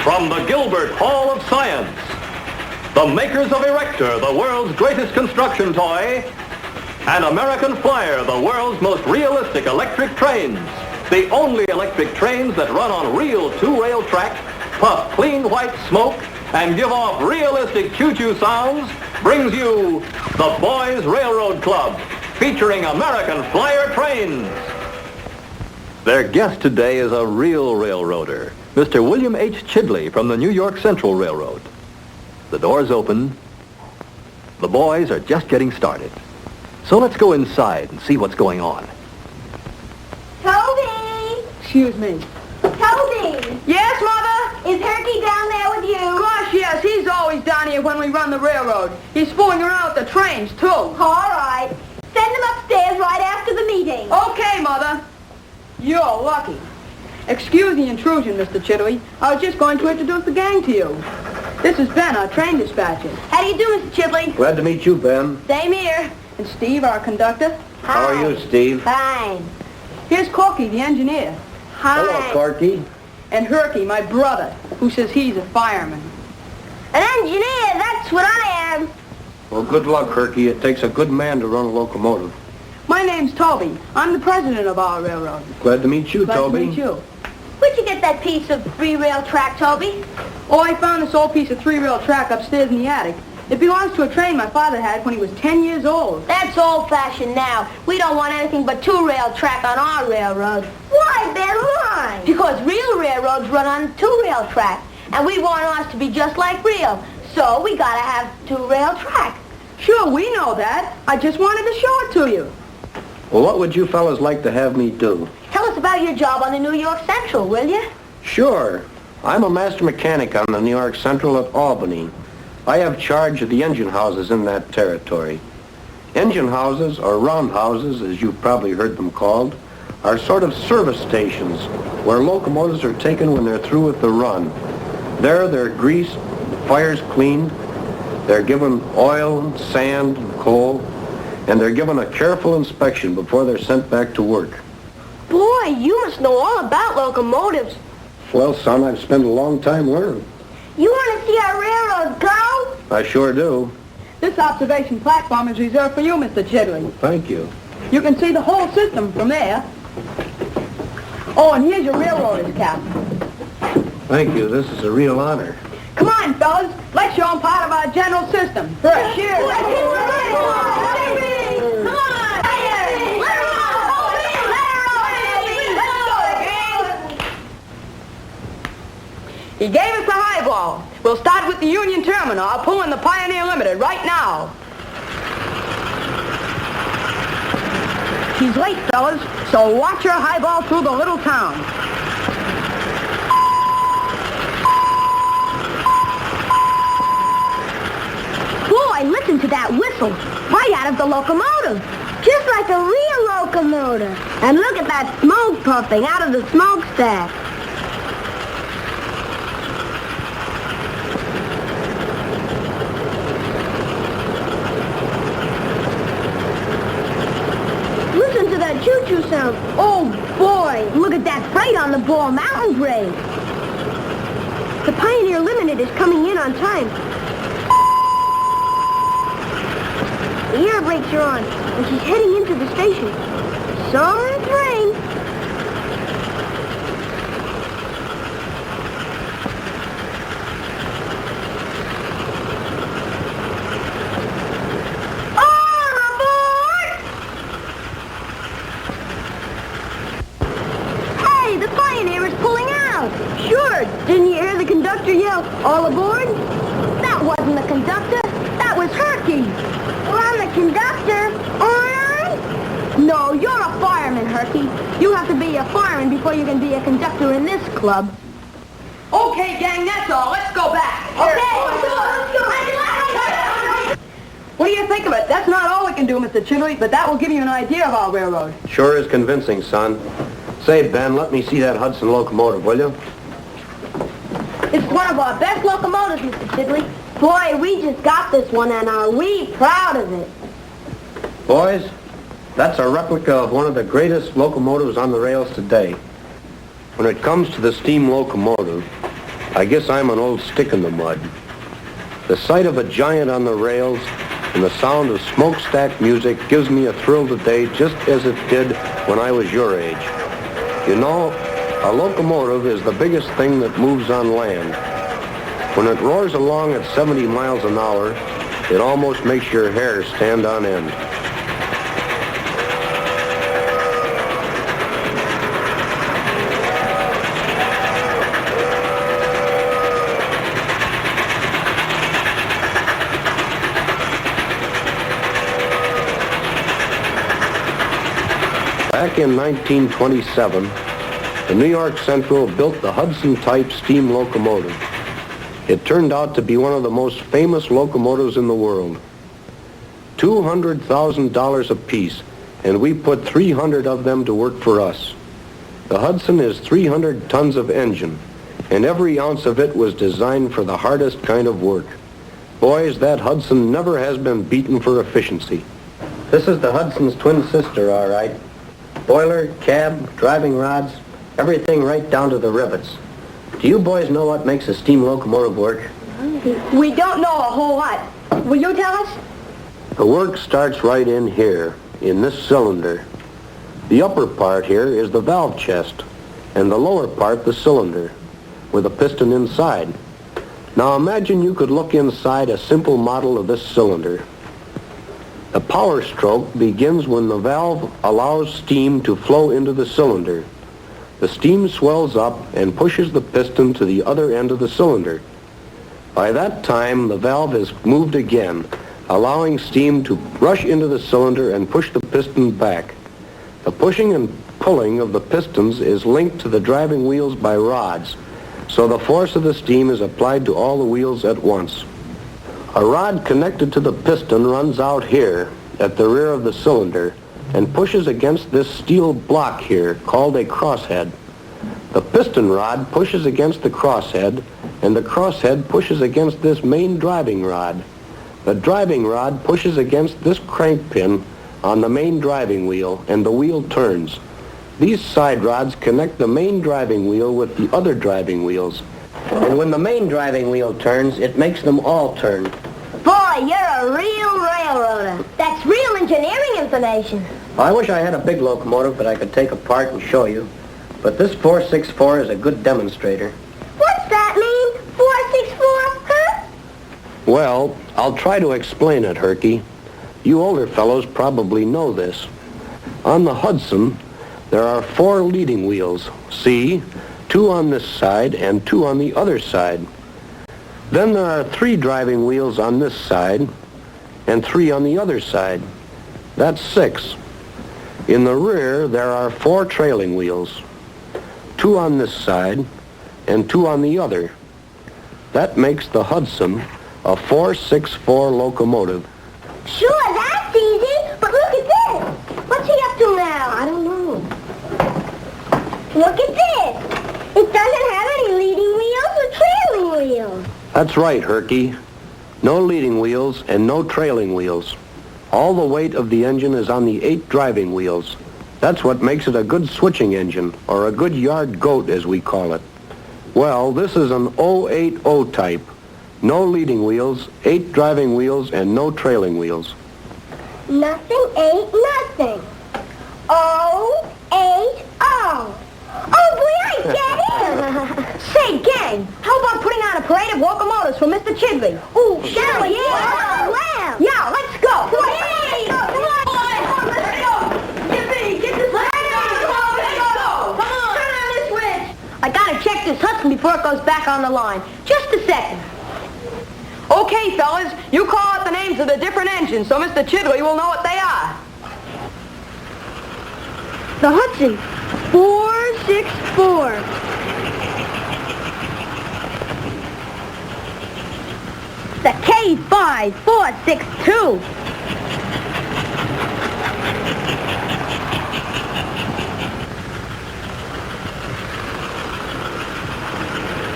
From the Gilbert Hall of Science, the makers of ERECTOR, the world's greatest construction toy, and American Flyer, the world's most realistic electric trains, the only electric trains that run on real two-rail track, puff clean white smoke, and give off realistic choo-choo sounds, brings you the Boys Railroad Club, featuring American Flyer trains. Their guest today is a real railroader, Mr. William H. Chidley from the New York Central Railroad. The doors open. The boys are just getting started. So let's go inside and see what's going on. Toby! Excuse me. Toby! Yes, Mother? Is Herky down there with you? Gosh, yes. He's always down here when we run the railroad. He's fooling around with the trains, too. All right. Send him upstairs right after the meeting. Okay, Mother. You're lucky. Excuse the intrusion, Mr. Chidley. I was just going to introduce the gang to you. This is Ben, our train dispatcher. How do you do, Mr. Chidley? Glad to meet you, Ben. Same here. And Steve, our conductor. How are you, Steve? Fine. Here's Corky, the engineer. Hi. Hello, Corky. And Herky, my brother, who says he's a fireman. An engineer, that's what I am. Well, good luck, Herky. It takes a good man to run a locomotive. My name's Toby. I'm the president of our railroad. Glad to meet you, Glad Toby. to meet you. Where'd you get that piece of three-rail track, Toby? Oh, I found this old piece of three-rail track upstairs in the attic. It belongs to a train my father had when he was 10 years old. That's old-fashioned now. We don't want anything but two-rail track on our railroad. Why, Ben? Why? Because real railroads run on two-rail track, and we want ours to be just like real. So we gotta have two-rail track. Sure, we know that. I just wanted to show it to you. Well, what would you fellas like to have me do? Tell us about your job on the New York Central, will you? Sure. I'm a master mechanic on the New York Central at Albany. I have charge of the engine houses in that territory. Engine houses, or roundhouses, as you've probably heard them called, are sort of service stations where locomotives are taken when they're through with the run. There, they're greased, the fire's cleaned, they're given oil, sand, and coal, and they're given a careful inspection before they're sent back to work. Boy, you must know all about locomotives. Well, son, I've spent a long time learning. You want to see our railroad go? I sure do. This observation platform is reserved for you, Mr. Chidley. Thank you. You can see the whole system from there. Oh, and here's your railroader's cap. Thank you. This is a real honor. Come on, fellas. Let's show them part of our general system. First, cheers. He gave us the highball. We'll start with the Union Terminal. I'll pull in the Pioneer Limited right now. She's late, fellas, so watch your highball through the little town. Boy, listen to that whistle. Right out of the locomotive. Just like a real locomotive. And look at that smoke puffing out of the smokestack. Listen to that choo-choo sound. Oh, boy. Look at that freight on the Ball Mountain grade. The Pioneer Limited is coming in on time. The air brakes are on, and she's heading into the station. Soaring train. All aboard! Hey, the Pioneer is pulling out. Sure. Didn't you hear the conductor yell, "All aboard"? That wasn't the conductor. That was Herky. Well, I'm the conductor, aren't I? No, you're a fireman, Herky. You have to be a fireman before you can be a conductor in this club. Okay, gang, that's all. Let's go back. Okay, What do you think of it? That's not all we can do, Mr. Chidley, but that will give you an idea of our railroad. Sure is convincing, son. Say, Ben, let me see that Hudson Locomotive, will you? It's one of our best locomotives, Mr. Chidley. Boy, we just got this one, and are we proud of it. Boys, that's a replica of one of the greatest locomotives on the rails today. When it comes to the steam locomotive, I guess I'm an old stick in the mud. The sight of a giant on the rails and the sound of smokestack music gives me a thrill today just as it did when I was your age. You know, a locomotive is the biggest thing that moves on land. When it roars along at 70 miles an hour, it almost makes your hair stand on end. Back in 1927, the New York Central built the Hudson-type steam locomotive. It turned out to be one of the most famous locomotives in the world. $200,000 apiece, and we put 300 of them to work for us. The Hudson is 300 tons of engine, and every ounce of it was designed for the hardest kind of work. Boys, that Hudson never has been beaten for efficiency. This is the Hudson's twin sister, all right. Boiler, cab, driving rods, everything right down to the rivets. Do you boys know what makes a steam locomotive work? We don't know a whole lot. Will you tell us? The work starts right in here, in this cylinder. The upper part here is the valve chest, and the lower part the cylinder, with a piston inside. Now imagine you could look inside a simple model of this cylinder. The power stroke begins when the valve allows steam to flow into the cylinder. The steam swells up and pushes the piston to the other end of the cylinder. By that time, the valve is moved again, allowing steam to rush into the cylinder and push the piston back. The pushing and pulling of the pistons is linked to the driving wheels by rods, so the force of the steam is applied to all the wheels at once. A rod connected to the piston runs out here at the rear of the cylinder and pushes against this steel block here called a crosshead. The piston rod pushes against the crosshead, and the crosshead pushes against this main driving rod. The driving rod pushes against this crank pin on the main driving wheel, and the wheel turns. These side rods connect the main driving wheel with the other driving wheels. And when the main driving wheel turns, it makes them all turn. Boy, you're a real railroader. That's real engineering information. I wish I had a big locomotive that I could take apart and show you, but this 464 is a good demonstrator. What's that mean? 464, huh? Well, I'll try to explain it, Herky. You older fellows probably know this. On the Hudson, there are 4 leading wheels. See? 2 on this side and 2 on the other side. Then there are 3 driving wheels on this side and 3 on the other side. That's 6. In the rear, there are 4 trailing wheels. 2 on this side and 2 on the other. That makes the Hudson a 464 locomotive. Sure, that's easy, but look at this. What's he up to now? I don't know. Look at this. It doesn't have any leading wheels or trailing wheels. That's right, Herky. No leading wheels and no trailing wheels. All the weight of the engine is on the 8 driving wheels. That's what makes it a good switching engine, or a good yard goat, as we call it. Well, this is an 080 type. No leading wheels, 8 driving wheels, and no trailing wheels. Nothing ain't nothing. 080. Oh, boy, I get it. Say, gang, how about putting on a parade of locomotives for Mr. Chidley? Ooh, shall we? Yeah. Well. Yeah, let's go. Hey, come on. Let's go. Yippee, get this let's go. Come on. Turn on this switch. I gotta check this Hudson before it goes back on the line. Just a second. Okay, fellas, you call out the names of the different engines so Mr. Chidley will know what they are. The Hudson, 464. The K5, 462.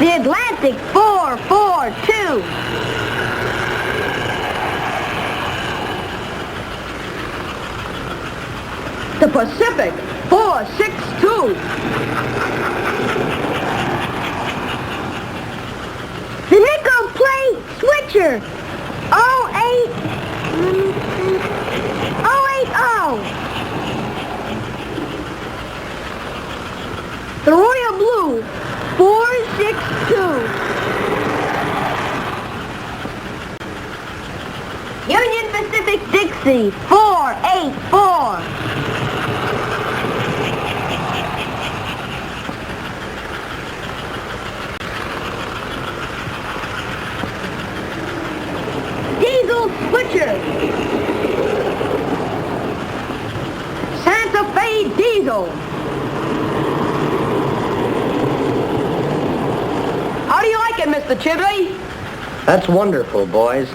The Atlantic, 442. The Pacific, 462. switcher. 080. The Royal Blue, 462. Union Pacific Dixie, 484. Diesel Switcher. Santa Fe Diesel. How do you like it, Mr. Chibley? That's wonderful, boys.